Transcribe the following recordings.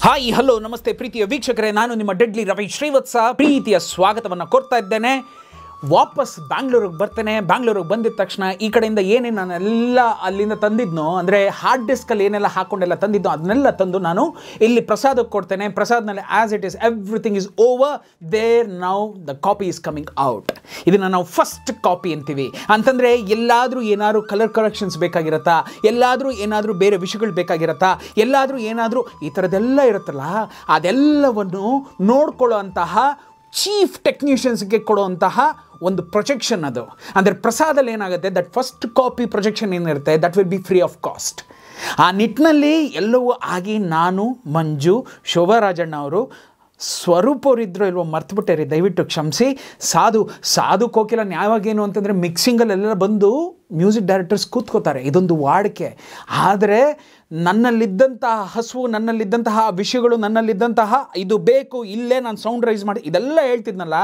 Hi hello ನಮಸ್ತೆ ಪ್ರೀತಿಯ ವೀಕ್ಷಕರೇ, ನಾನು ನಿಮ್ಮ ಡೆಡ್ಲಿ ರವಿ ಶ್ರೀವತ್ಸ ಪ್ರೀತಿಯ ಸ್ವಾಗತವನ್ನು ಕೊಡ್ತಾ ಇದ್ದೇನೆ. ವಾಪಸ್ ಬ್ಯಾಂಗ್ಳೂರಿಗೆ ಬರ್ತೇನೆ. ಬ್ಯಾಂಗ್ಳೂರಿಗೆ ಬಂದಿದ್ದ ತಕ್ಷಣ ಈ ಕಡೆಯಿಂದ ಏನೇನು ನಾನೆಲ್ಲ ಅಲ್ಲಿಂದ ತಂದಿದ್ನೋ, ಅಂದರೆ ಹಾರ್ಡ್ ಡಿಸ್ಕಲ್ಲಿ ಏನೆಲ್ಲ ಹಾಕ್ಕೊಂಡೆಲ್ಲ ತಂದಿದ್ದೋ ಅದನ್ನೆಲ್ಲ ತಂದು ನಾನು ಇಲ್ಲಿ ಪ್ರಸಾದಕ್ಕೆ ಕೊಡ್ತೇನೆ. ಪ್ರಸಾದ್ನಲ್ಲಿ as it is everything is over there, now the copy is coming out. ಇದನ್ನು ನಾವು ಫಸ್ಟ್ ಕಾಪಿ ಅಂತೀವಿ. ಅಂತಂದರೆ ಎಲ್ಲಾದರೂ ಏನಾದರೂ ಕಲರ್ ಕರೆಕ್ಷನ್ಸ್ ಬೇಕಾಗಿರತ್ತಾ, ಎಲ್ಲಾದರೂ ಏನಾದರೂ ಬೇರೆ ವಿಷಯಗಳು ಬೇಕಾಗಿರತ್ತಾ, ಎಲ್ಲಾದರೂ ಏನಾದರೂ ಈ ಥರದ್ದೆಲ್ಲ ಇರುತ್ತಲ್ಲ, ಅದೆಲ್ಲವನ್ನು ನೋಡ್ಕೊಳ್ಳೋ ಅಂತಹ ಚೀಫ್ ಟೆಕ್ನಿಷಿಯನ್ಸ್ಗೆ ಕೊಡುವಂತಹ ಒಂದು ಪ್ರೊಜೆಕ್ಷನ್ ಅದು. ಅಂದರೆ ಪ್ರಸಾದಲ್ಲಿ ಏನಾಗುತ್ತೆ, ದಟ್ ಫಸ್ಟ್ ಕಾಪಿ ಪ್ರೊಜೆಕ್ಷನ್ ಏನಿರುತ್ತೆ that will be free of cost. ಆ ನಿಟ್ಟಿನಲ್ಲಿ ಎಲ್ಲವೂ ಆಗಿ ನಾನು, ಮಂಜು, ಶೋಭಾರಾಜಣ್ಣ ಅವರು, ಸ್ವರೂಪ್ ಅವರಿದ್ದರು ಇಲ್ವೋ ಮರ್ತುಬಿಟ್ಟೇರಿ, ದಯವಿಟ್ಟು ಕ್ಷಮಿಸಿ. ಸಾಧು ಕೋಕಿಲ ನ್ಯಾಯವಾಗೇನು ಅಂತಂದರೆ ಮಿಕ್ಸಿಂಗಲ್ಲೆಲ್ಲ ಬಂದು ಮ್ಯೂಸಿಕ್ ಡೈರೆಕ್ಟರ್ಸ್ ಕೂತ್ಕೋತಾರೆ, ಇದೊಂದು ವಾಡಿಕೆ. ಆದರೆ ನನ್ನಲ್ಲಿದ್ದಂತಹ ಹಸುವು, ನನ್ನಲ್ಲಿದ್ದಂತಹ ವಿಷಯಗಳು, ನನ್ನಲ್ಲಿದ್ದಂತಹ ಇದು ಬೇಕು, ಇಲ್ಲೇ ನಾನು ಸೌಂಡ್ ರೈಸ್ ಮಾಡಿ ಇದೆಲ್ಲ ಹೇಳ್ತಿದ್ನಲ್ಲ,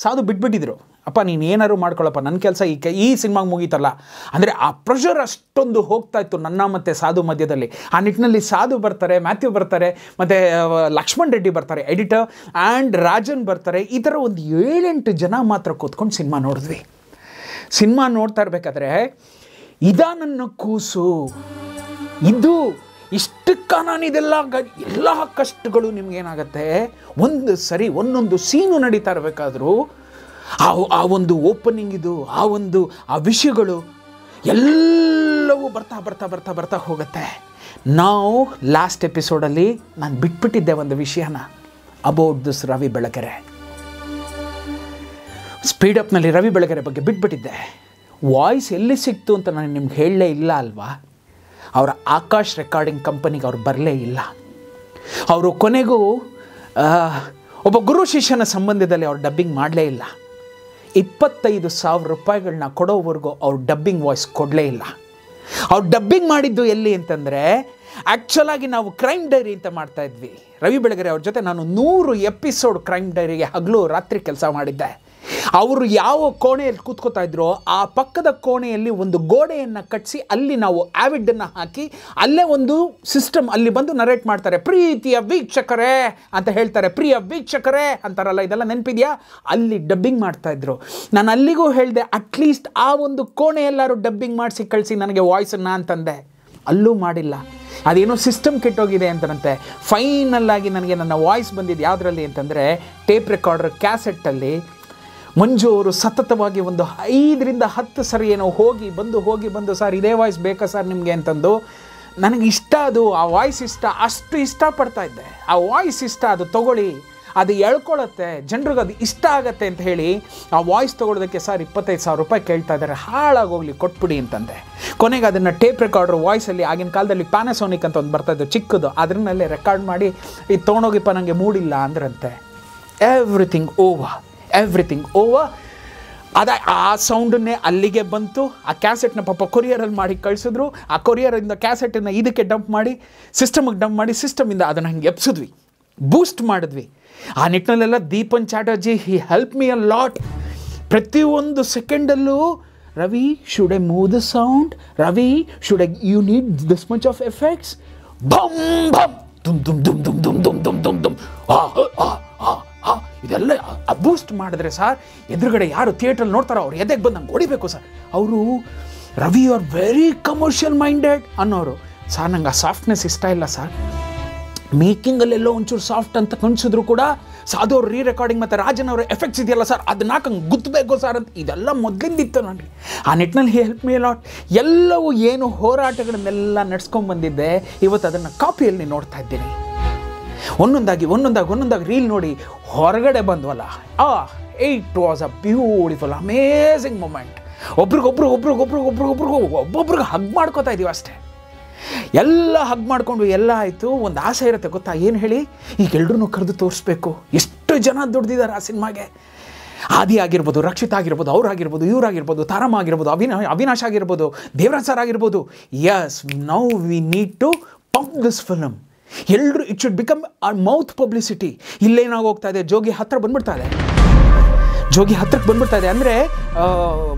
ಸಾಧು ಬಿಟ್ಬಿಟ್ಟಿದ್ರು. ಅಪ್ಪ ನೀನು ಏನಾದ್ರು ಮಾಡ್ಕೊಳ್ಳಪ್ಪ, ನನ್ನ ಕೆಲಸ ಈ ಸಿನಿಮಾಗೆ ಮುಗೀತಲ್ಲ. ಅಂದರೆ ಆ ಪ್ರೆಷರ್ ಅಷ್ಟೊಂದು ಹೋಗ್ತಾ ಇತ್ತು ನನ್ನ ಮತ್ತು ಸಾಧು ಮಧ್ಯದಲ್ಲಿ. ಆ ನಿಟ್ಟಿನಲ್ಲಿ ಸಾಧು ಬರ್ತಾರೆ, ಮ್ಯಾಥ್ಯೂ ಬರ್ತಾರೆ, ಮತ್ತು ಲಕ್ಷ್ಮಣ್ ರೆಡ್ಡಿ ಬರ್ತಾರೆ ಎಡಿಟರ್, ಆ್ಯಂಡ್ ರಾಜನ್ ಬರ್ತಾರೆ. ಈ ಥರ ಒಂದು 7-8 ಜನ ಮಾತ್ರ ಕೂತ್ಕೊಂಡು ಸಿನಿಮಾ ನೋಡಿದ್ವಿ. ಸಿನಿಮಾ ನೋಡ್ತಾ ಇರಬೇಕಾದ್ರೆ ಇದಾ ನನ್ನ ಕೂಸು, ಇದು ಇಷ್ಟಕ್ಕ ನಾನು ಎಲ್ಲ ಕಷ್ಟಗಳು ನಿಮಗೇನಾಗತ್ತೆ, ಒಂದು ಸರಿ ಒಂದೊಂದು ಸೀನು ನಡೀತಾ ಇರಬೇಕಾದ್ರೂ ಆ ಒಂದು ಓಪನಿಂಗ್ ಇದು, ಆ ವಿಷಯಗಳು ಎಲ್ಲವೂ ಬರ್ತಾ ಹೋಗುತ್ತೆ. ನಾವು ಲಾಸ್ಟ್ ಎಪಿಸೋಡಲ್ಲಿ ನಾನು ಬಿಟ್ಬಿಟ್ಟಿದ್ದೆ ಒಂದು ವಿಷಯನ, ಅಬೌಟ್ ದಿಸ್ ರವಿ ಬೆಳಗೆರೆ. ಸ್ಪೀಡಪ್ನಲ್ಲಿ ರವಿ ಬೆಳಗೆರೆ ಬಗ್ಗೆ ಬಿಟ್ಬಿಟ್ಟಿದ್ದೆ. ವಾಯ್ಸ್ ಎಲ್ಲಿ ಸಿಕ್ತು ಅಂತ ನಾನು ನಿಮ್ಗೆ ಹೇಳಲೇ ಇಲ್ಲ ಅಲ್ವಾ. ಅವರ ಆಕಾಶ್ ರೆಕಾರ್ಡಿಂಗ್ ಕಂಪನಿಗೆ ಅವ್ರು ಬರಲೇ ಇಲ್ಲ. ಅವರು ಕೊನೆಗೂ ಒಬ್ಬ ಗುರು ಶಿಷ್ಯನ ಸಂಬಂಧದಲ್ಲಿ ಅವ್ರು ಡಬ್ಬಿಂಗ್ ಮಾಡಲೇ ಇಲ್ಲ. 25,000 ರೂಪಾಯಿಗಳನ್ನ ಕೊಡೋವರೆಗೂ ಅವ್ರು ಡಬ್ಬಿಂಗ್ ವಾಯ್ಸ್ ಕೊಡಲೇ ಇಲ್ಲ. ಅವ್ರು ಡಬ್ಬಿಂಗ್ ಮಾಡಿದ್ದು ಎಲ್ಲಿ ಅಂತಂದರೆ, ಆ್ಯಕ್ಚುಲಾಗಿ ನಾವು ಕ್ರೈಮ್ ಡೈರಿ ಅಂತ ಮಾಡ್ತಾ ಇದ್ವಿ. ರವಿ ಬೆಳಗೆರೆ ಅವ್ರ ಜೊತೆ ನಾನು 100 ಎಪಿಸೋಡ್ ಕ್ರೈಮ್ ಡೈರಿಗೆ ಹಗಲು ರಾತ್ರಿ ಕೆಲಸ ಮಾಡಿದ್ದೆ. ಅವರು ಯಾವ ಕೋಣೆಯಲ್ಲಿ ಕೂತ್ಕೋತಾ ಇದ್ರೋ ಆ ಪಕ್ಕದ ಕೋಣೆಯಲ್ಲಿ ಒಂದು ಗೋಡೆಯನ್ನು ಕಟ್ಟಿಸಿ ಅಲ್ಲಿ ನಾವು ಆವಿಡನ್ನು ಹಾಕಿ ಅಲ್ಲೇ ಒಂದು ಸಿಸ್ಟಮ್, ಅಲ್ಲಿ ಬಂದು ನರೇಟ್ ಮಾಡ್ತಾರೆ, ಪ್ರೀತಿಯ ವೀಕ್ಷಕರೇ ಅಂತ ಹೇಳ್ತಾರೆ, ಪ್ರಿಯ ವೀಕ್ಷಕರೇ ಅಂತಾರಲ್ಲ, ಇದೆಲ್ಲ ನೆನಪಿದೆಯಾ? ಅಲ್ಲಿ ಡಬ್ಬಿಂಗ್ ಮಾಡ್ತಾಯಿದ್ರು. ನಾನು ಅಲ್ಲಿಗೂ ಹೇಳಿದೆ, ಅಟ್ಲೀಸ್ಟ್ ಆ ಒಂದು ಕೋಣೆಯೆಲ್ಲರೂ ಡಬ್ಬಿಂಗ್ ಮಾಡಿಸಿ ಕಳಿಸಿ ನನಗೆ ವಾಯ್ಸನ್ನು ಅಂತಂದೆ. ಅಲ್ಲೂ ಮಾಡಿಲ್ಲ. ಅದೇನೋ ಸಿಸ್ಟಮ್ ಕೆಟ್ಟೋಗಿದೆ ಅಂತಂತೆ. ಫೈನಲ್ಲಾಗಿ ನನಗೆ ನನ್ನ ವಾಯ್ಸ್ ಬಂದಿದ್ದು ಯಾವುದರಲ್ಲಿ ಅಂತಂದರೆ, ಟೇಪ್ ರೆಕಾರ್ಡರ್ ಕ್ಯಾಸೆಟ್ಟಲ್ಲಿ ಮಂಜು ಅವರು ಸತತವಾಗಿ ಒಂದು 5-10 ಸರಿ ಏನೋ ಹೋಗಿ ಬಂದು ಸರ್ ಇದೇ ವಾಯ್ಸ್ ಬೇಕಾ ಸರ್ ನಿಮಗೆ ಅಂತಂದು. ನನಗೆ ಇಷ್ಟ, ಅದು ಆ ವಾಯ್ಸ್ ಇಷ್ಟ, ಅಷ್ಟು ಇಷ್ಟಪಡ್ತಾ ಇದ್ದೆ. ಆ ವಾಯ್ಸ್ ಇಷ್ಟ, ಅದು ತೊಗೊಳ್ಳಿ, ಅದು ಎಳ್ಕೊಳ್ಳುತ್ತೆ, ಜನರಿಗೆ ಅದು ಇಷ್ಟ ಆಗತ್ತೆ ಅಂತ ಹೇಳಿ ಆ ವಾಯ್ಸ್ ತೊಗೊಳೋದಕ್ಕೆ ಸರ್ 25,000 ರೂಪಾಯಿ ಕೇಳ್ತಾ ಇದ್ದಾರೆ, ಹಾಳಾಗೋಗ್ಲಿ ಕೊಟ್ಬಿಡಿ ಅಂತಂದೆ. ಕೊನೆಗೆ ಅದನ್ನು ಟೇಪ್ ರೆಕಾರ್ಡ್ರ್ ವಾಯ್ಸಲ್ಲಿ, ಆಗಿನ ಕಾಲದಲ್ಲಿ ಪ್ಯಾನಾಸೋನಿಕ್ ಅಂತ ಒಂದು ಬರ್ತಾಯಿದ್ದು ಚಿಕ್ಕದು, ಅದರಲ್ಲೇ ರೆಕಾರ್ಡ್ ಮಾಡಿ ಇದು ತೊಗೊಂಡೋಗಿಪ್ಪ ನನಗೆ ಮೂಡಿಲ್ಲ ಅಂದ್ರಂತೆ. Everything over. ಆ ಸೌಂಡನ್ನೇ ಅಲ್ಲಿಗೆ ಬಂತು. ಆ ಕ್ಯಾಸೆಟ್ನ ಪಾಪ ಕೊರಿಯರಲ್ಲಿ ಮಾಡಿ ಕಳಿಸಿದ್ರು. ಆ ಕೊರಿಯರಿಂದ ಕ್ಯಾಸೆಟನ್ನು ಇದಕ್ಕೆ ಡಂಪ್ ಮಾಡಿ ಸಿಸ್ಟಮಿಗೆ ಡಂಪ್ ಮಾಡಿ ಸಿಸ್ಟಮಿಂದ ಅದನ್ನು ಹಂಗೆ ಎಪ್ಸಿದ್ವಿ, ಬೂಸ್ಟ್ ಮಾಡಿದ್ವಿ. ಆ ನಿಟ್ಟಿನಲ್ಲೆಲ್ಲ Deepan Chatterjee he help me a lot. ಪ್ರತಿಯೊಂದು ಸೆಕೆಂಡಲ್ಲೂ Ravi should I move the sound, Ravi should I you need this much of effects, ಬಮ್ ಬಮ್ ದುಮ್ ದುಮ್ ದುಮ್ ದುಮ್ ದುಮ್ ದುಮ್ ದುಮ್ ದುಮ್ ದುಮ್ ಇದೆಲ್ಲ ಬೂಸ್ಟ್ ಮಾಡಿದ್ರೆ ಸರ್ ಎದುರುಗಡೆ ಯಾರು ಥಿಯೇಟ್ರಲ್ಲಿ ನೋಡ್ತಾರೋ ಅವ್ರು ಎದೆಗೆ ಬಂದು ನಂಗೆ ಹೊಡಿಬೇಕು ಸರ್. ಅವರು Ravi are very commercial minded ಅನ್ನೋರು. ಸರ್ ನಂಗೆ ಆ ಸಾಫ್ಟ್ನೆಸ್ ಇಷ್ಟ ಇಲ್ಲ ಸರ್, ಮೇಕಿಂಗಲ್ಲೆಲ್ಲೋ ಒಂಚೂರು ಸಾಫ್ಟ್ ಅಂತ ಕನ್ಸಿದ್ರು ಕೂಡ ಸಾಧು ಅವ್ರು ರೆಕಾರ್ಡಿಂಗ್ ಮತ್ತು ರಾಜನ್ ಅವರ ಎಫೆಕ್ಟ್ಸ್ ಇದೆಯಲ್ಲ ಸರ್, ಅದನ್ನ ಹಾಕಂಗೆ ಗುತ್ತಬೇಕು ಸರ್ ಅಂತ ಇದೆಲ್ಲ ಮೊದಲಿಂದಿತ್ತು ನನಗೆ. ಆ ನಿಟ್ಟಿನಲ್ಲಿ ಹೆಲ್ಪ್ ಮೀ ಲಾಟ್. ಎಲ್ಲವೂ ಏನು ಹೋರಾಟಗಳನ್ನೆಲ್ಲ ನಡೆಸ್ಕೊಂಡ್ಬಂದಿದ್ದೆ, ಇವತ್ತು ಅದನ್ನು ಕಾಪಿಯಲ್ಲಿ ನೋಡ್ತಾ ಇದ್ದೀನಿ. ಒಂದೊಂದಾಗಿ ರೀಲ್ ನೋಡಿ ಹೊರಗಡೆ ಬಂದ್ವಲ್ಲ, it was a beautiful amazing moment. ಒಬ್ರಿಗೊಬ್ರಿಗೆ ಹಗ್ ಮಾಡ್ಕೋತಾ ಇದ್ದೀವಿ ಅಷ್ಟೇ. ಎಲ್ಲ ಹಗ್ ಮಾಡಿಕೊಂಡು ಎಲ್ಲ ಆಯಿತು. ಒಂದು ಆಸೆ ಇರುತ್ತೆ ಗೊತ್ತಾ, ಏನು ಹೇಳಿ, ಈಗ ಎಲ್ರೂ ಕರೆದು ತೋರಿಸ್ಬೇಕು. ಎಷ್ಟು ಜನ ದುಡ್ದಿದ್ದಾರೆ ಆ ಸಿನಿಮಾಗೆ. ಆದಿ ಆಗಿರ್ಬೋದು, ರಕ್ಷಿತ್ ಆಗಿರ್ಬೋದು, ಅವರಾಗಿರ್ಬೋದು, ಇವರಾಗಿರ್ಬೋದು, ತಾರಮ್ಮ ಆಗಿರ್ಬೋದು, ಅವಿನಾಶ್ ಆಗಿರ್ಬೋದು, ದೇವರಾಜ್ ಸರ್ ಆಗಿರ್ಬೋದು. Yes, now we need to pump this film. ಎಲ್ಲರೂ it should become a mouth publicity. ಇಲ್ಲೇನಾಗೋಗ್ತಾ ಇದೆ, ಜೋಗಿ ಹತ್ತಿರಕ್ಕೆ ಬಂದ್ಬಿಡ್ತಾ ಇದೆ. ಅಂದರೆ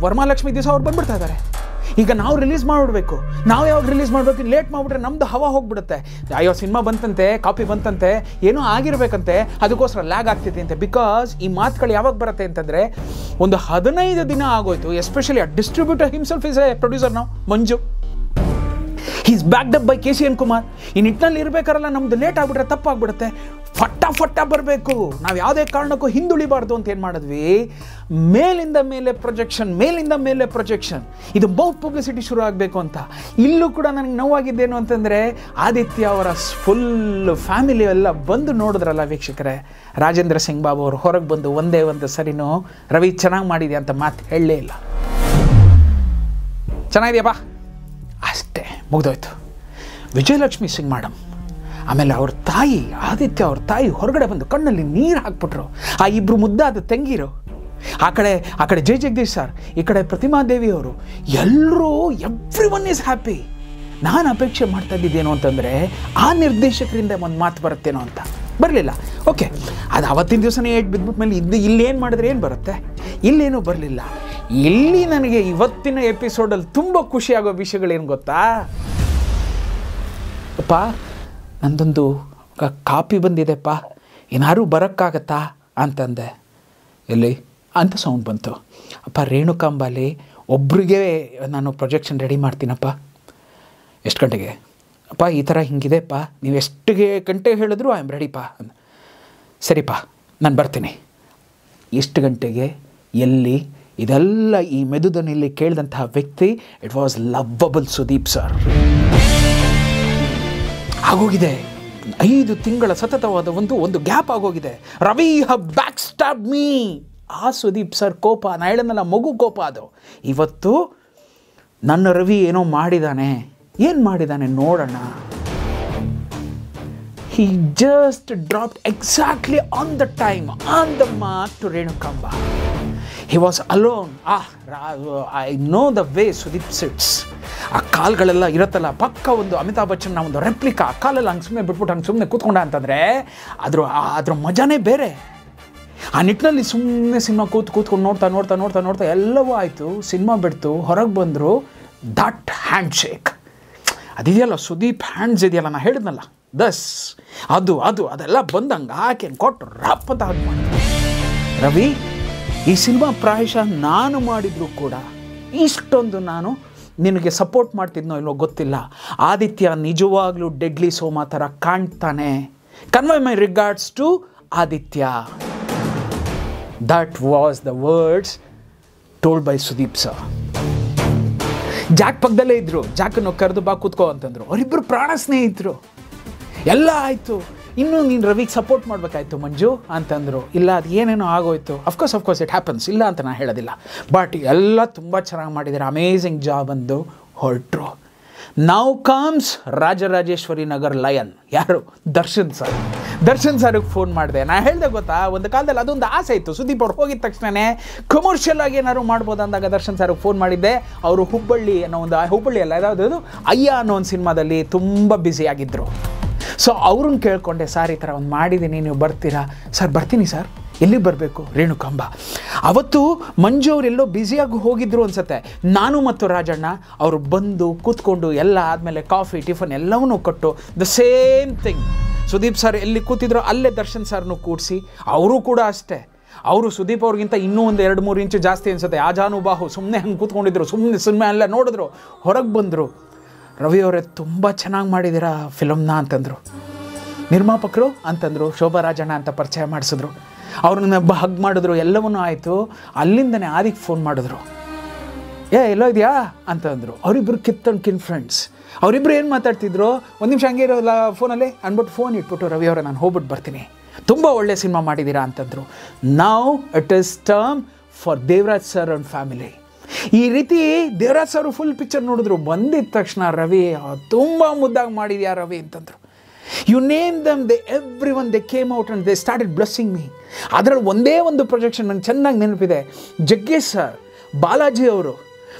ವರಮಹಾಲಕ್ಷ್ಮಿ ದಿವಸ ಅವ್ರು ಬಂದ್ಬಿಡ್ತಾ ಇದ್ದಾರೆ. ಈಗ ನಾವು ರಿಲೀಸ್ ಮಾಡಿಬಿಡ್ಬೇಕು, ನಾವು ಯಾವಾಗ ರಿಲೀಸ್ ಮಾಡಬೇಕು, ಲೇಟ್ ಮಾಡಿಬಿಟ್ರೆ ನಮ್ಮದು ಹವಾ ಹೋಗ್ಬಿಡುತ್ತೆ. ಅಯ್ಯೋ ಸಿನಿಮಾ ಬಂತಂತೆ, ಕಾಪಿ ಬಂತಂತೆ, ಏನೋ ಆಗಿರಬೇಕಂತೆ, ಅದಕ್ಕೋಸ್ಕರ ಲ್ಯಾಗ್ ಆಗ್ತೈತೆ ಅಂತ. ಬಿಕಾಸ್ ಈ ಮಾತುಗಳು ಯಾವಾಗ ಬರುತ್ತೆ ಅಂತಂದರೆ, ಒಂದು 15 ದಿನ ಆಗೋಯ್ತು. ಎಸ್ಪೆಷಲಿ ಆ distributor himself is a producer ನಾವು, Manju. Is backed up by KCN Kumar. ಈ ನಿಟ್ಟಿನಲ್ಲಿ ಇರಬೇಕಾರಲ್ಲ ನಮ್ದು ಲೇಟ್ ಆಗಿಬಿಟ್ರೆ ತಪ್ಪಾಗ್ಬಿಡುತ್ತೆ. ಫಟ್ಟ ಬರಬೇಕು, ನಾವು ಯಾವುದೇ ಕಾರಣಕ್ಕೂ ಹಿಂದುಳಿಬಾರ್ದು ಅಂತ ಏನು ಮಾಡಿದ್ವಿ, ಮೇಲಿಂದ ಮೇಲೆ ಪ್ರೊಜೆಕ್ಷನ್, ಇದು ಮೌತ್ ಪಬ್ಲಿಸಿಟಿ ಶುರು ಆಗಬೇಕು ಅಂತ. ಇಲ್ಲೂ ಕೂಡ ನನಗೆ ನೋವಾಗಿದ್ದೇನು ಅಂತಂದರೆ, ಆದಿತ್ಯ ಅವರ ಫುಲ್ ಫ್ಯಾಮಿಲಿ ಎಲ್ಲ ಬಂದು ನೋಡಿದ್ರಲ್ಲ ವೀಕ್ಷಕರೇ. ರಾಜೇಂದ್ರ ಸಿಂಗ್ ಬಾಬು ಅವರು ಹೊರಗೆ ಬಂದು ಒಂದೇ ಒಂದು ಸರಿನೂ ರವಿ ಚೆನ್ನಾಗಿ ಮಾಡಿದೆ ಅಂತ ಮಾತು ಹೇಳಲೇ ಇಲ್ಲ. ಚೆನ್ನಾಗಿದೆಯಪ್ಪ ಅಷ್ಟೇ, ಮುಗ್ದೋಯ್ತು. ವಿಜಯಲಕ್ಷ್ಮಿ ಸಿಂಗ್ ಮೇಡಮ್, ಆಮೇಲೆ ಅವ್ರ ತಾಯಿ ಆದಿತ್ಯ, ಅವ್ರ ತಾಯಿ ಹೊರಗಡೆ ಬಂದು ಕಣ್ಣಲ್ಲಿ ನೀರು ಹಾಕ್ಬಿಟ್ರು. ಆ ಇಬ್ಬರು ಮುದ್ದಾದ ತಂಗಿರು, ಆ ಕಡೆ ಜೈ ಜಗದೀಶ್ ಸರ್, ಈ ಕಡೆ ಪ್ರತಿಮಾ ದೇವಿ ಅವರು, ಎಲ್ಲರೂ ಎವ್ರಿ ಒನ್ ಈಸ್ ಹ್ಯಾಪಿ. ನಾನು ಅಪೇಕ್ಷೆ ಮಾಡ್ತಾ ಇದ್ದಿದ್ದೇನು ಅಂತಂದರೆ, ಆ ನಿರ್ದೇಶಕರಿಂದ ಒಂದು ಮಾತು ಬರುತ್ತೇನೋ ಅಂತ. ಬರಲಿಲ್ಲ. ಓಕೆ, ಅದು ಅವತ್ತಿನ ದಿವಸನೇ ಏಟ್ ಬಿದ್ಬಿಟ್ಟ ಮೇಲೆ ಇಲ್ಲೇನು ಮಾಡಿದ್ರೆ ಏನು ಬರುತ್ತೆ, ಇಲ್ಲೇನೂ ಬರಲಿಲ್ಲ. ಇಲ್ಲಿ ನನಗೆ ಇವತ್ತಿನ ಎಪಿಸೋಡಲ್ಲಿ ತುಂಬ ಖುಷಿಯಾಗೋ ವಿಷಯಗಳೇನು ಗೊತ್ತಾ ಅಪ್ಪ, ನಂದೊಂದು ಕಾಪಿ ಬಂದಿದೆಪ್ಪ, ಏನಾದ್ರು ಬರೋಕ್ಕಾಗತ್ತಾ ಅಂತಂದೆ. ಎಲ್ಲಿ ಅಂತ ಸೌಂಡ್ ಬಂತು. ಅಪ್ಪ ರೇಣುಕಾಂಬಾಲಿ ಒಬ್ರಿಗೆ ನಾನು ಪ್ರೊಜೆಕ್ಷನ್ ರೆಡಿ ಮಾಡ್ತೀನಪ್ಪ. ಎಷ್ಟು ಗಂಟೆಗೆ ಅಪ್ಪ, ಈ ಥರ ಹಿಂಗಿದೆಪ್ಪ, ನೀವು ಎಷ್ಟು ಗಂಟೆ ಹೇಳಿದ್ರು ಐ ಆಮ್ ರೆಡಿಪ್ಪ. ಸರಿಪ್ಪ ನಾನು ಬರ್ತೀನಿ. ಎಷ್ಟು ಗಂಟೆಗೆ, ಎಲ್ಲಿ, ಇದೆಲ್ಲ ಈ ಮೆದುದನಿಯಲ್ಲಿ ಕೇಳಿದಂತಹ ವ್ಯಕ್ತಿ ಇಟ್ ವಾಸ್ ಲವ್ವಬಲ್ ಸುದೀಪ್ ಸರ್. ಆಗೋಗಿದೆ 5 ತಿಂಗಳ ಸತತವಾದ ಒಂದು ಗ್ಯಾಪ್ ಆಗೋಗಿದೆ. Ravi have back stab me. ಆ ಸುದೀಪ್ ಸರ್ ಕೋಪ, ನಾ ಹೇಳೋದಲ್ಲ ಮಗು ಕೋಪ ಅದು. ಇವತ್ತು ನನ್ನ ರವಿ ಏನೋ ಮಾಡಿದ್ದಾನೆ, ಏನು ಮಾಡಿದ್ದಾನೆ ನೋಡೋಣ. he just dropped exactly on the time, on the mark to Renukamma. He was alone. I know the way Sudeep sits. ಆ ಕಾಲ್ಗಳೆಲ್ಲ ಇರುತ್ತಲ್ಲ, ಪಕ್ಕ ಒಂದು ಅಮಿತಾಬ್ ಬಚ್ಚನ್ನ ಒಂದು ರೆಪ್ಲಿಕಾ, ಆ ಕಾಲೆಲ್ಲ ಹಂಗೆ ಸುಮ್ಮನೆ ಬಿಟ್ಬಿಟ್ಟು ಹಂಗೆ ಸುಮ್ಮನೆ ಕೂತ್ಕೊಂಡ ಅಂತಂದರೆ ಅದ್ರ ಮಜಾನೇ ಬೇರೆ. ಆ ನಿಟ್ಟಿನಲ್ಲಿ ಸುಮ್ಮನೆ ಸಿನಿಮಾ ಕೂತ್ಕೊಂಡು ನೋಡ್ತಾ ಎಲ್ಲವೂ ಆಯಿತು. ಸಿನಿಮಾ ಬಿಡ್ತು, ಹೊರಗೆ ಬಂದರು. ದಟ್ ಹ್ಯಾಂಡ್ ಶೇಕ್ ಅದಿದೆಯಲ್ಲ, ಸುದೀಪ್ ಹ್ಯಾಂಡ್ಸ್ ಇದೆಯಲ್ಲ, ನಾನು ಹೇಳಿದ್ನಲ್ಲ, ಅದೆಲ್ಲ ಬಂದಂಗೆ ಆಕೆ ಕೊಟ್ಟು ರಪ್ ಅಂತ ಹಾಗೆ ಮಾಡಿ. ರವಿ, ಈ ಸಿನಿಮಾ ಪ್ರಾಯಶಃ ನಾನು ಮಾಡಿದ್ರು ಕೂಡ ಇಷ್ಟೊಂದು ನಾನು ನಿನಗೆ ಸಪೋರ್ಟ್ ಮಾಡ್ತಿದ್ನೋ ಇಲ್ಲೋ ಗೊತ್ತಿಲ್ಲ. ಆದಿತ್ಯ ನಿಜವಾಗ್ಲೂ ಡೆಡ್ಲಿ ಸೋಮಾ ಥರ ಕಾಣ್ತಾನೆ. Convey my regards to Aditya. That was the words told by Sudeep sir. Jack ಪಕ್ಕದಲ್ಲೇ ಇದ್ದರು. ಜಾಕನ್ನು ಕರೆದು ಬಾ ಕೂತ್ಕೋ ಅಂತಂದರು. ಅವರಿಬ್ಬರು ಪ್ರಾಣ ಸ್ನೇಹಿತರು. ಎಲ್ಲ ಆಯಿತು. ಇನ್ನೂ ನೀನು ರವಿಗೆ ಸಪೋರ್ಟ್ ಮಾಡಬೇಕಾಯ್ತು ಮಂಜು ಅಂತಂದರು. ಇಲ್ಲ, ಅದು ಏನೇನೋ ಆಗೋಯ್ತು. ಅಫ್ಕೋರ್ಸ್ ಇಟ್ ಹ್ಯಾಪನ್ಸ್, ಇಲ್ಲ ಅಂತ ನಾನು ಹೇಳೋದಿಲ್ಲ. ಬಟ್ ಎಲ್ಲ ತುಂಬ ಚೆನ್ನಾಗಿ ಮಾಡಿದ್ದಾರೆ, ಅಮೇಝಿಂಗ್ ಜಾಬ್ ಅಂದು ಹೊರಟರು. Now comes Rajarajeshwari Nagar lion. ಯಾರು? ದರ್ಶನ್ ಸರ್ಗೆ ಫೋನ್ ಮಾಡಿದೆ. ನಾನು ಹೇಳಿದೆ ಗೊತ್ತಾ, ಒಂದು ಕಾಲದಲ್ಲಿ ಅದೊಂದು ಆಸೆ ಇತ್ತು. ಸುದೀಪ್ ಅವ್ರು ಹೋಗಿದ ತಕ್ಷಣವೇ ಕಮರ್ಷಿಯಲ್ ಆಗಿ ಏನಾದ್ರು ಮಾಡ್ಬೋದು ಅಂದಾಗ ದರ್ಶನ್ ಸರ್ಗೆ ಫೋನ್ ಮಾಡಿದ್ದೆ. ಅವರು ಹುಬ್ಬಳ್ಳಿ ಅಲ್ಲ, ಯಾವುದಾದ್ರು ಅಯ್ಯ ಅನ್ನೋ ಒಂದು ಸಿನಿಮಾದಲ್ಲಿ ತುಂಬ ಬ್ಯುಸಿಯಾಗಿದ್ದರು. ಸೊ ಅವ್ರನ್ನ ಕೇಳಿಕೊಂಡೆ, ಸರ್ ಈ ಥರ ಒಂದು ಮಾಡಿದ್ದೀನಿ, ನೀವು ಬರ್ತೀರಾ? ಸರ್ ಬರ್ತೀನಿ ಸರ್. ಎಲ್ಲಿಗೆ ಬರಬೇಕು? ರೇಣುಕಾಂಬ. ಅವತ್ತು ಮಂಜು ಅವರು ಎಲ್ಲೋ ಬ್ಯುಸಿಯಾಗಿ ಹೋಗಿದ್ರು ಅನ್ಸುತ್ತೆ. ನಾನು ಮತ್ತು ರಾಜಣ್ಣ ಅವರು ಬಂದು ಕೂತ್ಕೊಂಡು ಎಲ್ಲ ಆದಮೇಲೆ ಕಾಫಿ ಟಿಫನ್ ಎಲ್ಲವನ್ನೂ ಕೊಟ್ಟು the same thing. Sudeep sir ಎಲ್ಲಿ ಕೂತಿದ್ರು ಅಲ್ಲೇ ದರ್ಶನ್ ಸರ್ನು ಕೂಡಿಸಿ, ಅವರು ಕೂಡ ಅಷ್ಟೇ. ಅವರು ಸುದೀಪ್ ಅವ್ರಿಗಿಂತ ಇನ್ನೂ ಒಂದು 2-3 ಇಂಚು ಜಾಸ್ತಿ ಅನಿಸುತ್ತೆ. ಆಜಾನುಬಾಹು ಸುಮ್ಮನೆ ಹಂಗೆ ಕೂತ್ಕೊಂಡಿದ್ರು, ಸುಮ್ಮನೆ ಸಿನಿಮಾ ಎಲ್ಲ ನೋಡಿದ್ರು. ಹೊರಗೆ ಬಂದರು. ರವಿ ಅವರೇ ತುಂಬ ಚೆನ್ನಾಗಿ ಮಾಡಿದ್ದೀರಾ ಫಿಲಮ್ನ ಅಂತಂದರು. ನಿರ್ಮಾಪಕರು ಅಂತಂದರು. ಶೋಭಾ ರಾಜಣ್ಣ ಅಂತ ಪರಿಚಯ ಮಾಡಿಸಿದ್ರು. ಅವ್ರನ್ನ ಹಗ್ ಮಾಡಿದ್ರು. ಎಲ್ಲವನ್ನೂ ಆಯಿತು. ಅಲ್ಲಿಂದನೇ ಆದಿಗೆ ಫೋನ್ ಮಾಡಿದ್ರು. ಎಲ್ಲೋ ಇದೆಯಾ ಅಂತಂದರು. ಅವರಿಬ್ಬರು ಕಿನ್ ಫ್ರೆಂಡ್ಸ್. ಅವರಿಬ್ಬರು ಏನು ಮಾತಾಡ್ತಿದ್ರು, ಒಂದು ನಿಮಿಷ ಹಂಗೆ ಇರೋಲ್ಲ ಫೋನಲ್ಲಿ ಅಂದ್ಬಿಟ್ಟು ಫೋನ್ ಇಟ್ಬಿಟ್ಟು, ರವಿ ಅವರೇ ನಾನು ಹೋಗ್ಬಿಟ್ಟು ಬರ್ತೀನಿ, ತುಂಬ ಒಳ್ಳೆ ಸಿನಿಮಾ ಮಾಡಿದ್ದೀರಾ ಅಂತಂದರು. Now it is term for Devaraj sir and family. ಈ ರೀತಿ ದೇವರಾಜ್ ಸರ್ ಫುಲ್ ಪಿಕ್ಚರ್ ನೋಡಿದ್ರು. ಬಂದಿದ್ದ ತಕ್ಷಣ ರವಿ ತುಂಬ ಮುದ್ದಾಗಿ ಮಾಡಿದ್ಯಾ ರವಿ ಅಂತಂದರು. You name them, everyone they came out and they started blessing me. ಅದರಲ್ಲಿ ಒಂದೇ ಒಂದು ಪ್ರೊಜೆಕ್ಷನ್ ನಂಗೆ ಚೆನ್ನಾಗಿ ನೆನಪಿದೆ. ಜಗ್ಗೇಶ್ ಸರ್, ಬಾಲಾಜಿ ಅವರು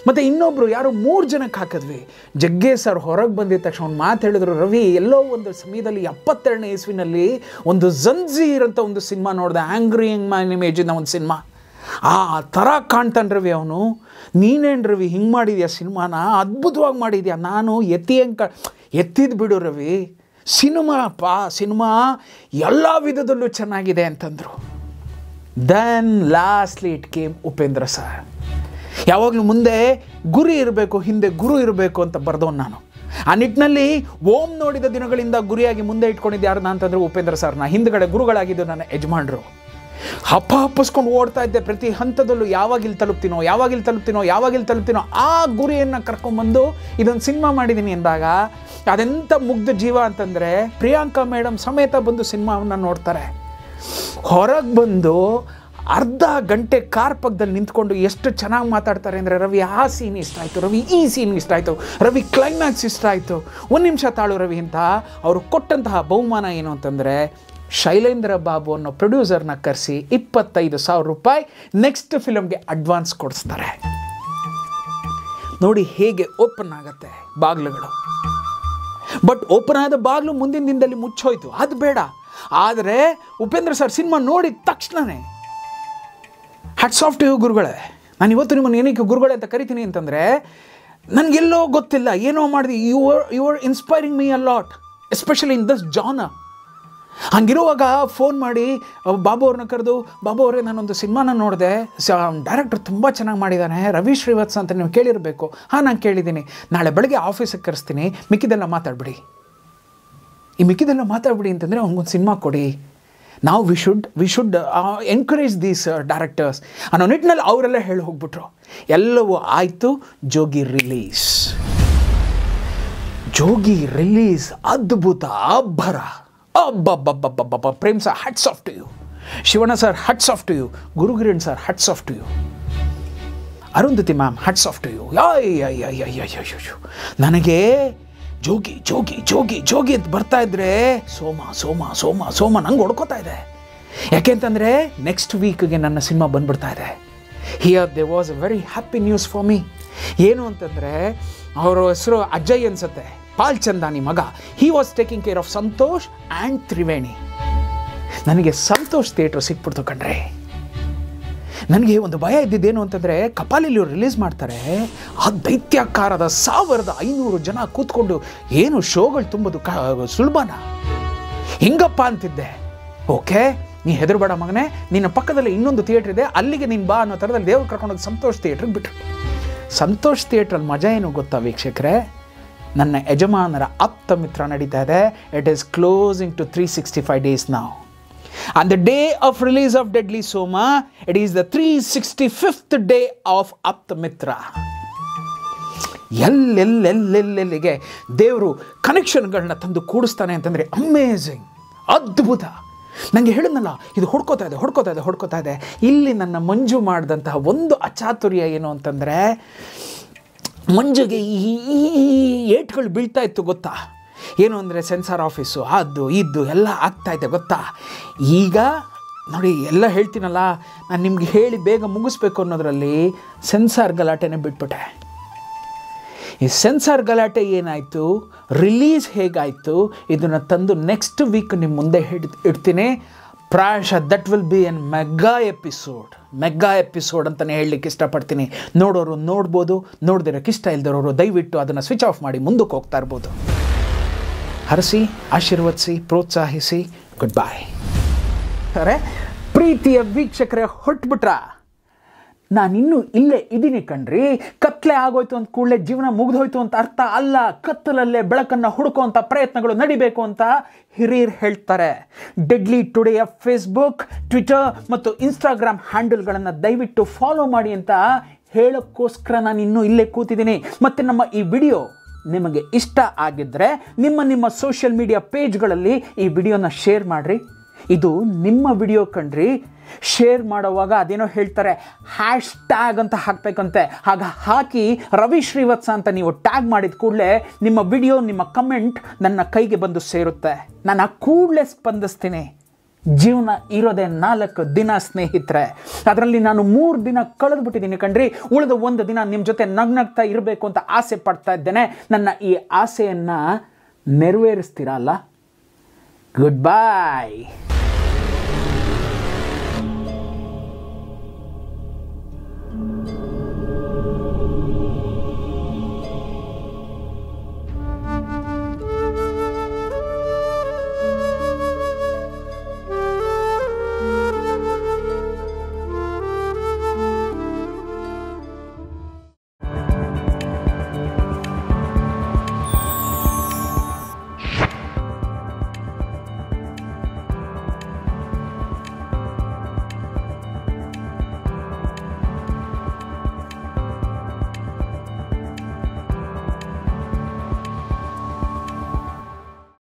ಮತ್ತು ಇನ್ನೊಬ್ಬರು ಯಾರು 3 ಜನಕ್ಕೆ ಹಾಕಿದ್ವಿ. ಜಗ್ಗೇಶ್ ಸರ್ ಹೊರಗೆ ಬಂದಿದ್ದ ತಕ್ಷಣ ಒಂದು ಮಾತು ಹೇಳಿದ್ರು, ರವಿ ಎಲ್ಲೋ ಒಂದು ಸಮಯದಲ್ಲಿ 72ನೇ ಇಸ್ವಿನಲ್ಲಿ ಒಂದು ಜಂಜೀರ್ ಅಂತ ಒಂದು ಸಿನಿಮಾ ನೋಡಿದೆ, ಆ್ಯಂಗ್ರಿ ಮ್ಯಾನ್ ಇಮೇಜಿನ ಒಂದು ಸಿನಿಮಾ. ಆ ಥರ ಕಾಣ್ತಾನೆ ರವಿ ಅವನು. ನೀನೇನು ರವಿ ಹಿಂಗೆ ಮಾಡಿದ್ಯಾ ಸಿನಿಮಾನ, ಅದ್ಭುತವಾಗಿ ಮಾಡಿದ್ಯಾ. ನಾನು ಎತ್ತಿದ್ದು ಬಿಡು ರವಿ, ಸಿನಿಮಾ ಎಲ್ಲ ವಿಧದಲ್ಲೂ ಚೆನ್ನಾಗಿದೆ ಅಂತಂದರು. Then lastly it came Upendra sir. ಯಾವಾಗಲೂ ಮುಂದೆ ಗುರಿ ಇರಬೇಕು, ಹಿಂದೆ ಗುರು ಇರಬೇಕು ಅಂತ ಬರೆದವನು ನಾನು. ಆ ನಿಟ್ಟಿನಲ್ಲಿ ಓಂ ನೋಡಿದ ದಿನಗಳಿಂದ ಗುರಿಯಾಗಿ ಮುಂದೆ ಇಟ್ಕೊಂಡಿದ್ದು ಯಾರನ್ನ ಅಂತಂದರೆ ಉಪೇಂದ್ರ ಸರ್ನ. ಹಿಂದ್ಗಡೆ ಗುರುಗಳಾಗಿದ್ದು ನನ್ನ ಯಜಮಾನರು. ಹಪ್ಪಿಸ್ಕೊಂಡು ಓಡ್ತಾ ಇದ್ದೆ ಪ್ರತಿ ಹಂತದಲ್ಲೂ. ಯಾವಾಗ ಇಲ್ಲಿ ತಲುಪ್ತೀನೋ ಆ ಗುರಿಯನ್ನು ಕರ್ಕೊಂಡ್ಬಂದು ಇದೊಂದು ಸಿನಿಮಾ ಮಾಡಿದ್ದೀನಿ ಅಂದಾಗ ಅದೆಂಥ ಮುಗ್ಧ ಜೀವ ಅಂತಂದರೆ ಪ್ರಿಯಾಂಕಾ ಮೇಡಮ್ ಸಮೇತ ಬಂದು ಸಿನಿಮಾವನ್ನು ನೋಡ್ತಾರೆ. ಹೊರಗೆ ಬಂದು ಅರ್ಧ ಗಂಟೆ ಕಾರ್ ಪಕ್ಕದಲ್ಲಿ ನಿಂತ್ಕೊಂಡು ಎಷ್ಟು ಚೆನ್ನಾಗಿ ಮಾತಾಡ್ತಾರೆ ಅಂದರೆ, ರವಿ ಆ ಸೀನ್ ಇಷ್ಟ ಆಯಿತು, ರವಿ ಈ ಸೀನ್ ಇಷ್ಟ ಆಯಿತು, ರವಿ ಕ್ಲೈಮ್ಯಾಕ್ಸ್ ಇಷ್ಟ ಆಯಿತು, ಒಂದು ನಿಮಿಷ ತಾಳು ರವಿ ಅಂತ. ಅವರು ಕೊಟ್ಟಂತಹ ಬಹುಮಾನ ಏನು ಅಂತಂದರೆ ಶೈಲೇಂದ್ರ ಬಾಬು ಅನ್ನೋ ಪ್ರೊಡ್ಯೂಸರ್ನ ಕರೆಸಿ 25,000 ರೂಪಾಯಿ ನೆಕ್ಸ್ಟ್ ಫಿಲಮ್ಗೆ ಅಡ್ವಾನ್ಸ್ ಕೊಡಿಸ್ತಾರೆ. ನೋಡಿ ಹೇಗೆ ಓಪನ್ ಆಗುತ್ತೆ ಬಾಗಿಲುಗಳು. ಬಟ್ ಓಪನ್ ಆದ ಬಾಗಿಲು ಮುಂದಿನ ದಿನದಲ್ಲಿ ಮುಚ್ಚೋಯ್ತು, ಅದು ಬೇಡ. ಆದರೆ ಉಪೇಂದ್ರ ಸರ್ ಸಿನಿಮಾ ನೋಡಿದ ತಕ್ಷಣವೇ ಹ್ಯಾಟ್ಸ್ ಆಫ್ ಟು ಯು ಗುರುಗಳೇ. ನಾನು ಇವತ್ತು ನಿಮ್ಮನ್ನು ಏನಕ್ಕೆ ಗುರುಗಳೇ ಅಂತ ಕರಿತೀನಿ ಅಂತಂದರೆ, ನನಗೆಲ್ಲೋ ಗೊತ್ತಿಲ್ಲ ಏನೋ ಮಾಡಿದೆ. You are inspiring me a lot, especially in this genre. ಹಂಗಿರುವಾಗ ಫೋನ್ ಮಾಡಿ ಬಾಬು ಅವ್ರನ್ನ ಕರೆದು, ಬಾಬು ಅವರೇ ನಾನೊಂದು ಸಿನಿಮಾನ ನೋಡಿದೆ, ಡೈರೆಕ್ಟರ್ ತುಂಬ ಚೆನ್ನಾಗಿ ಮಾಡಿದ್ದಾನೆ, ರವಿ ಶ್ರೀವತ್ಸ ಅಂತ ನೀವು ಕೇಳಿರಬೇಕು. ಹಾಂ ನಾನು ಕೇಳಿದ್ದೀನಿ, ನಾಳೆ ಬೆಳಗ್ಗೆ ಆಫೀಸಿಗೆ ಕರೆಸ್ತೀನಿ, ಮಿಕ್ಕಿದೆಲ್ಲ ಮಾತಾಡ್ಬಿಡಿ ಅಂತಂದರೆ ಅವ್ನಿಗೊಂದು ಸಿನಿಮಾ ಕೊಡಿ. ನಾವು we should encourage these directors ಅನ್ನೋ ನಿಟ್ಟಿನಲ್ಲಿ ಅವರೆಲ್ಲ ಹೇಳಿ ಹೋಗ್ಬಿಟ್ರು. ಎಲ್ಲವೂ ಆಯಿತು. ಜೋಗಿ ರಿಲೀಸ್ ಅದ್ಭುತ, ಅಬ್ಬರ, ಅಬ್ಬಬ್ಬಬ್ಬಬ್ಬಬ್ಬ. Prem sir hats off to you, Shivanna sir hats off to you, Gurukiran sir hats off to you, Arundhati ma'am hats off to you. ನನಗೆ ಜೋಗಿ ಅಂತ ಬರ್ತಾ ಇದ್ರೆ ಸೋಮ ನಂಗೆ ಹೊಡ್ಕೋತಾ ಇದೆ. ಯಾಕೆಂತಂದರೆ ನೆಕ್ಸ್ಟ್ ವೀಕ್ಗೆ ನನ್ನ ಸಿನಿಮಾ ಬಂದ್ಬಿಡ್ತಾ ಇದೆ. Here they was a very happy news for me. ಏನು ಅಂತಂದರೆ ಅವರ ಹೆಸರು ಅಜಯ್ ಅನ್ಸುತ್ತೆ, ಪಾಲ್ ಚಂದಾನಿ ಮಗ. He was taking care of Santosh and Triveni. ನನಗೆ ಸಂತೋಷ್ ಥಿಯೇಟ್ರ್ ಸಿಕ್ಬಿಡ್ತು ಕಣ್ರೆ. ನನಗೆ ಒಂದು ಭಯ ಇದ್ದಿದ್ದೇನು ಅಂತಂದರೆ, ಕಪಾಲಿಲಿ ರಿಲೀಸ್ ಮಾಡ್ತಾರೆ, ಆ ದೈತ್ಯಾಕಾರದ 1500 ಜನ ಕೂತ್ಕೊಂಡು ಏನು ಶೋಗಳು ತುಂಬೋದು ಸುಲಭನ, ಹಿಂಗಪ್ಪ ಅಂತಿದ್ದೆ. ಓಕೆ, ನೀ ಹೆದರ್ಬೇಡ ಮಗನೇ, ನಿನ್ನ ಪಕ್ಕದಲ್ಲಿ ಇನ್ನೊಂದು ಥಿಯೇಟ್ರ್ ಇದೆ, ಅಲ್ಲಿಗೆ ನೀನು ಬಾ ಅನ್ನೋ ಥರದಲ್ಲಿ ದೇವ್ರು ಕರ್ಕೊಂಡೋಗಿ ಸಂತೋಷ್ ಥಿಯೇಟ್ರಿಗೆ ಬಿಟ್ಟರು. ಸಂತೋಷ್ ಥಿಯೇಟ್ರಲ್ಲಿ ಮಜಾ ಏನು ಗೊತ್ತಾ ವೀಕ್ಷಕರೇ? ನನ್ನ ಯಜಮಾನರ ಆಪ್ತ ಮಿತ್ರ ನಡೀತಾ ಇದೆ. It is closing to 365 days now. On the day of release of Deadly Soma, it is the 365th day of Apta Mitra. ಎಲ್ಲೆಲ್ಲಿಗೆ ದೇವರು ಕನೆಕ್ಷನ್ಗಳನ್ನ ತಂದು ಕೂಡಿಸ್ತಾನೆ ಅಂತಂದರೆ ಅಮೇಝಿಂಗ್, ಅದ್ಭುತ. ನನಗೆ ಹೇಳಿದ್ನಲ್ಲ, ಇದು ಹೊಡ್ಕೋತಾ ಇದೆ. ಇಲ್ಲಿ ನನ್ನ ಮಂಜು ಮಾಡಿದಂತಹ ಒಂದು ಅಚಾತುರ್ಯ ಏನು ಅಂತಂದರೆ, ಮಂಜುಗೆ ಈ ಏಟ್ಗಳು ಬೀಳ್ತಾ ಇತ್ತು ಗೊತ್ತಾ? ಏನು ಅಂದರೆ ಸೆನ್ಸಾರ್ ಆಫೀಸು ಅದು ಇದು ಎಲ್ಲ ಆಗ್ತಾಯಿದೆ ಗೊತ್ತಾ? ಈಗ ನೋಡಿ ಎಲ್ಲ ಹೇಳ್ತೀನಲ್ಲ, ನಾನು ನಿಮ್ಗೆ ಹೇಳಿ ಬೇಗ ಮುಗಿಸ್ಬೇಕು ಅನ್ನೋದರಲ್ಲಿ ಸೆನ್ಸಾರ್ ಗಲಾಟೆನೇ ಬಿಟ್ಬಿಟ್ಟೆ. ಈ ಸೆನ್ಸಾರ್ ಗಲಾಟೆ ಏನಾಯಿತು, ರಿಲೀಸ್ ಹೇಗಾಯಿತು, ಇದನ್ನು ತಂದು ನೆಕ್ಸ್ಟ್ ವೀಕ್ ನಿಮ್ಮ ಮುಂದೆ ಇಡ್ತೀನಿ. ಪ್ರಾಯಶಃ that will be N mega episode ಅಂತಲೇ ಹೇಳಲಿಕ್ಕೆ ಇಷ್ಟಪಡ್ತೀನಿ. ನೋಡೋರು ನೋಡ್ಬೋದು, ನೋಡ್ದಿರೋಕ್ಕೆ ಇಷ್ಟ ಇಲ್ದಿರೋರು ದಯವಿಟ್ಟು ಅದನ್ನು ಸ್ವಿಚ್ ಆಫ್ ಮಾಡಿ ಮುಂದಕ್ಕೆ ಹೋಗ್ತಾ ಇರ್ಬೋದು. ಹರಸಿ, ಆಶೀರ್ವದಿಸಿ, ಪ್ರೋತ್ಸಾಹಿಸಿ. ಗುಡ್ ಬಾಯ್. ಸರೇ, ಪ್ರೀತಿಯ ವೀಕ್ಷಕರೇ, ಹೊಟ್ಬಿಟ್ರ? ನಾನಿನ್ನೂ ಇಲ್ಲೇ ಇದ್ದೀನಿ ಕಣ್ರಿ. ಕತ್ಲೆ ಆಗೋಯ್ತು ಅಂತ ಕೂಡಲೇ ಜೀವನ ಮುಗಿದೋಯ್ತು ಅಂತ ಅರ್ಥ ಅಲ್ಲ. ಕತ್ತಲಲ್ಲೇ ಬೆಳಕನ್ನು ಹುಡುಕುವಂಥ ಪ್ರಯತ್ನಗಳು ನಡಿಬೇಕು ಅಂತ ಹಿರಿಯರು ಹೇಳ್ತಾರೆ. ಡೆಡ್ಲಿ ಟುಡೆಯ ಫೇಸ್ಬುಕ್, ಟ್ವಿಟರ್ ಮತ್ತು ಇನ್ಸ್ಟಾಗ್ರಾಮ್ ಹ್ಯಾಂಡಲ್ಗಳನ್ನು ದಯವಿಟ್ಟು ಫಾಲೋ ಮಾಡಿ ಅಂತ ಹೇಳೋಕ್ಕೋಸ್ಕರ ನಾನು ಇನ್ನೂ ಇಲ್ಲೇ ಕೂತಿದ್ದೀನಿ. ಮತ್ತು ನಮ್ಮ ಈ ವಿಡಿಯೋ ನಿಮಗೆ ಇಷ್ಟ ಆಗಿದ್ದರೆ ನಿಮ್ಮ ಸೋಷಿಯಲ್ ಮೀಡಿಯಾ ಪೇಜ್ಗಳಲ್ಲಿ ಈ ವಿಡಿಯೋನ ಶೇರ್ ಮಾಡಿರಿ. ಇದು ನಿಮ್ಮ ವಿಡಿಯೋ ಕಣ್ರಿ. ಶೇರ್ ಮಾಡುವಾಗ ಅದೇನೋ ಹೇಳ್ತಾರೆ, #ಟ್ಯಾಗ್ ಅಂತ ಹಾಕಬೇಕಂತೆ. ಆಗ ಹಾಕಿ ರವಿ ಶ್ರೀವತ್ಸ ಅಂತ ನೀವು ಟ್ಯಾಗ್ ಮಾಡಿದ ಕೂಡಲೇ ನಿಮ್ಮ ವಿಡಿಯೋ, ನಿಮ್ಮ ಕಮೆಂಟ್ ನನ್ನ ಕೈಗೆ ಬಂದು ಸೇರುತ್ತೆ. ನಾನು ಆ ಕೂಡಲೇ ಸ್ಪಂದಿಸ್ತೀನಿ. ಜೀವನ ಇರೋದೇ 4 ದಿನ ಸ್ನೇಹಿತರೆ. ಅದರಲ್ಲಿ ನಾನು 3 ದಿನ ಕಳೆದುಬಿಟ್ಟಿದ್ದೀನಿ ಕಣ್ರಿ. ಉಳಿದ 1 ದಿನ ನಿಮ್ಮ ಜೊತೆ ನಗ್ನಗ್ತಾ ಇರಬೇಕು ಅಂತ ಆಸೆ ಪಡ್ತಾ ಇದ್ದೇನೆ. ನನ್ನ ಈ ಆಸೆಯನ್ನು ನೆರವೇರಿಸ್ತೀರಾ ಅಲ್ಲ? ಗುಡ್ ಬಾಯ್.